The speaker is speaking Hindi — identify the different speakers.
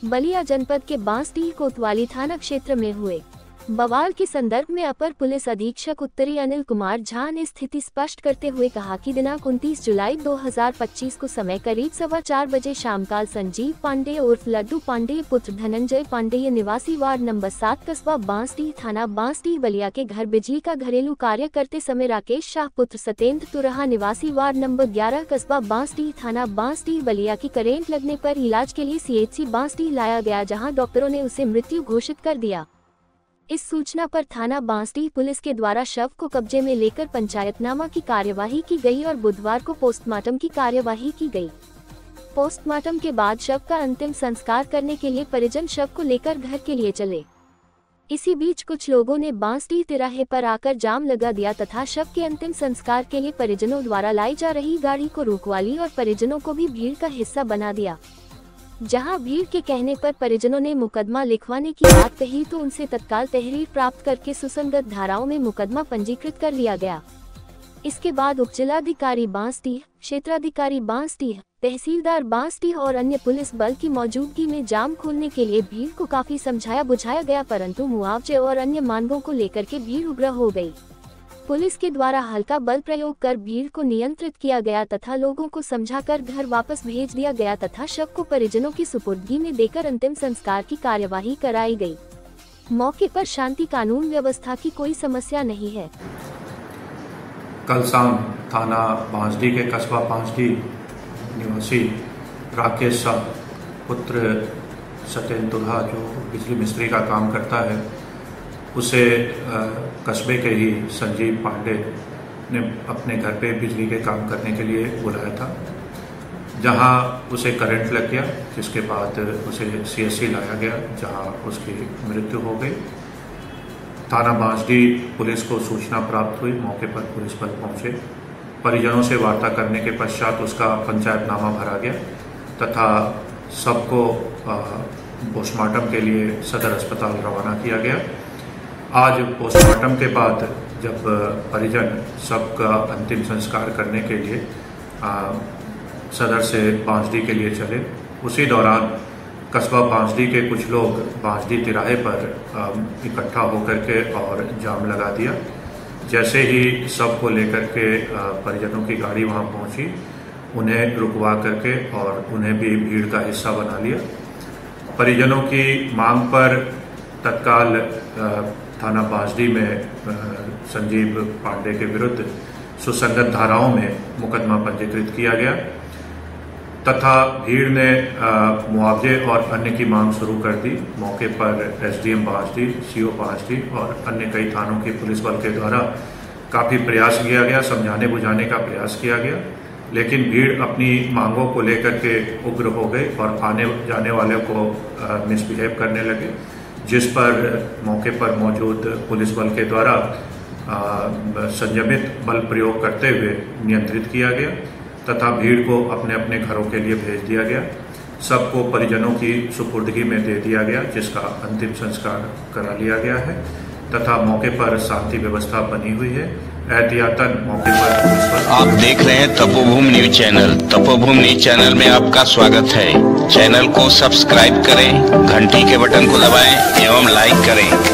Speaker 1: बलिया जनपद के बांसडीह कोतवाली थाना क्षेत्र में हुए बवाल के संदर्भ में अपर पुलिस अधीक्षक उत्तरी अनिल कुमार झा ने स्थिति स्पष्ट करते हुए कहा कि दिनांक 29 जुलाई 2025 को समय करीब 4:15 बजे शामकाल संजीव पांडे उर्फ लड्डू पांडे पुत्र धनंजय पांडे निवासी वार्ड नंबर 7 कस्बा बांसडीह थाना बांसडीह बलिया के घर बिजली का घरेलू कार्य करते समय राकेश शाह पुत्र सतेंद्र तुरहा निवासी वार्ड नंबर 11 कस्बा बांसडीह थाना बांसडीह बलिया की करेंट लगने पर इलाज के लिए CHC बांसडीह लाया गया, जहाँ डॉक्टरों ने उसे मृत्यु घोषित कर दिया। इस सूचना पर थाना बांसडीह पुलिस के द्वारा शव को कब्जे में लेकर पंचायतनामा की कार्यवाही की गई और बुधवार को पोस्टमार्टम की कार्यवाही की गई। पोस्टमार्टम के बाद शव का अंतिम संस्कार करने के लिए परिजन शव को लेकर घर के लिए चले। इसी बीच कुछ लोगों ने बांसडीह तिराहे पर आकर जाम लगा दिया तथा शव के अंतिम संस्कार के लिए परिजनों द्वारा लाई जा रही गाड़ी को रोकवा ली और परिजनों को भी भीड़ का हिस्सा बना दिया। जहां भीड़ के कहने पर परिजनों ने मुकदमा लिखवाने की बात कही तो उनसे तत्काल तहरीर प्राप्त करके सुसंगत धाराओं में मुकदमा पंजीकृत कर लिया गया। इसके बाद उपजिलाधिकारी बांसडीह, क्षेत्राधिकारी बांसडीह, तहसीलदार बांसडीह और अन्य पुलिस बल की मौजूदगी में जाम खोलने के लिए भीड़ को काफी समझाया बुझाया गया, परंतु मुआवजे और अन्य मांगों को लेकर के भीड़ उग्र हो गई। पुलिस के द्वारा हल्का बल प्रयोग कर भीड़ को नियंत्रित किया गया तथा लोगों को समझाकर घर वापस भेज दिया गया तथा शव को परिजनों की सुपुर्दगी में देकर अंतिम संस्कार की कार्यवाही कराई गई। मौके पर शांति कानून व्यवस्था की कोई समस्या नहीं है।
Speaker 2: कल शाम थाना बांसडीह के कस्बा बांसडीह निवासी राकेश शाह पुत्र सतेंद्र तुरहा जो बिजली मिस्त्री का काम करता है, उसे कस्बे के ही संजीव पांडे ने अपने घर पे बिजली के काम करने के लिए बुलाया था, जहां उसे करंट लग गया, जिसके बाद उसे CHC लाया गया, जहां उसकी मृत्यु हो गई। थाना बांसडीह पुलिस को सूचना प्राप्त हुई, मौके पर पुलिस बल पहुंचे। परिजनों से वार्ता करने के पश्चात उसका पंचायतनामा भरा गया तथा सबको पोस्टमार्टम के लिए सदर अस्पताल रवाना किया गया। आज पोस्टमार्टम के बाद जब परिजन सबका अंतिम संस्कार करने के लिए सदर से बांसडीह के लिए चले, उसी दौरान कस्बा बांसडीह के कुछ लोग बांसडीह तिराहे पर इकट्ठा होकर के और जाम लगा दिया। जैसे ही सब को लेकर के परिजनों की गाड़ी वहां पहुंची, उन्हें रुकवा करके और उन्हें भी भीड़ का हिस्सा बना लिया। परिजनों की मांग पर तत्काल थाना बांसडीह में संजीव पांडे के विरुद्ध सुसंगत धाराओं में मुकदमा पंजीकृत किया गया तथा भीड़ ने मुआवजे और अन्य की मांग शुरू कर दी। मौके पर SDM बांसडीह, CO बांसडीह और अन्य कई थानों की पुलिस बल के द्वारा काफी प्रयास किया गया, समझाने बुझाने का प्रयास किया गया, लेकिन भीड़ अपनी मांगों को लेकर के उग्र हो गई और आने जाने वाले को मिसबिहेव करने लगे, जिस पर मौके पर मौजूद पुलिस बल के द्वारा संयमित बल प्रयोग करते हुए नियंत्रित किया गया तथा भीड़ को अपने अपने घरों के लिए भेज दिया गया। सबको परिजनों की सुपुर्दगी में दे दिया गया, जिसका अंतिम संस्कार करा लिया गया है तथा मौके पर शांति व्यवस्था बनी हुई है। एहतियातन मौके पर पुलिस बल।
Speaker 3: आप देख रहे हैं तपोभूमि न्यूज चैनल। तपोभूमि न्यूज चैनल में आपका स्वागत है। चैनल को सब्सक्राइब करें, घंटी के बटन को दबाएं एवं लाइक करें।